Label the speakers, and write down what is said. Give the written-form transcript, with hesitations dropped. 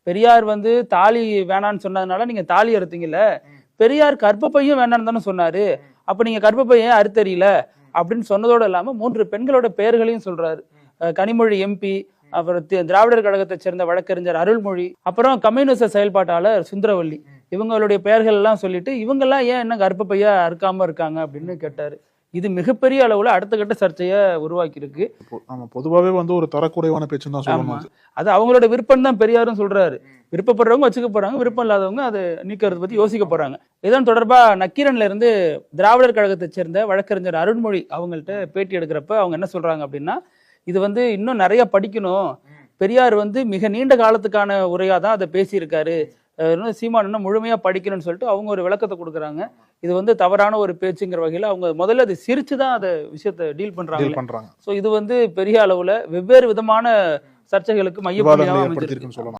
Speaker 1: பெரியார் வந்து தாலி வேணான்னு சொன்னதுனால நீங்க தாலி அறுத்தீங்கல்ல, பெரியார் கர்ப்பப்பையும் வேணான்னு தானே சொன்னாரு. அப்ப நீங்க கர்ப்பப்பையை ஏன் அறுத்தறியல அப்படின்னு சொன்னதோடு இல்லாம 3 பெண்களோட பெயர்களையும் சொல்றாரு. கனிமொழி எம்பி, அப்புறம் திராவிடர் கழகத்தை சேர்ந்த வழக்கறிஞர் அருள்மொழி, அப்புறம் கம்யூனிச செயல்பாட்டாளர் சுந்தரவல்லி, இவங்களுடைய பெயர்கள் எல்லாம் சொல்லிட்டு இவங்கெல்லாம் ஏன் என்ன கர்ப்பப்பையா அறுக்காம இருக்காங்க அப்படின்னு கேட்டாரு. இது மிகப்பெரிய அளவுல அடுத்த கட்ட சர்ச்சையை உருவாக்கி இருக்கு.
Speaker 2: ஆமா, பொதுவாகவே வந்து ஒரு தரக்குறைவான பேச்சுன்னு தான் சொல்லணும்.
Speaker 1: அது அவங்களோட விருப்பம் தான் பெரியாரும் சொல்றாரு. விருப்பப்படுறவங்க வச்சுக்க போறாங்க, விருப்பம் இல்லாதவங்க அதை நீக்கிறத பத்தி யோசிக்க போறாங்க. இதன் தொடர்பா நக்கீரன்ல இருந்து திராவிடர் கழகத்தை சேர்ந்த வழக்கறிஞர் அருண்மொழி அவங்கள்ட்ட பேட்டி எடுக்கிறப்ப அவங்க என்ன சொல்றாங்க அப்படின்னா, இது வந்து இன்னும் நிறைய படிக்கணும். பெரியார் வந்து மிக நீண்ட காலத்துக்கான உரையா தான் அதை பேசியிருக்காரு. சீமான் இன்னும் முழுமையா படிக்கணும்னு சொல்லிட்டு அவங்க ஒரு விளக்கத்தை கொடுக்குறாங்க. இது வந்து தவறான ஒரு பேச்சுங்கிற வகையில அவங்க முதல்ல அதை சிரிச்சுதான் அதை விஷயத்தை டீல் பண்றாங்க. சோ இது வந்து பெரிய அளவுல வெவ்வேறு விதமான சர்ச்சைகளுக்கு மையப்படுத்தி சொல்லலாம்.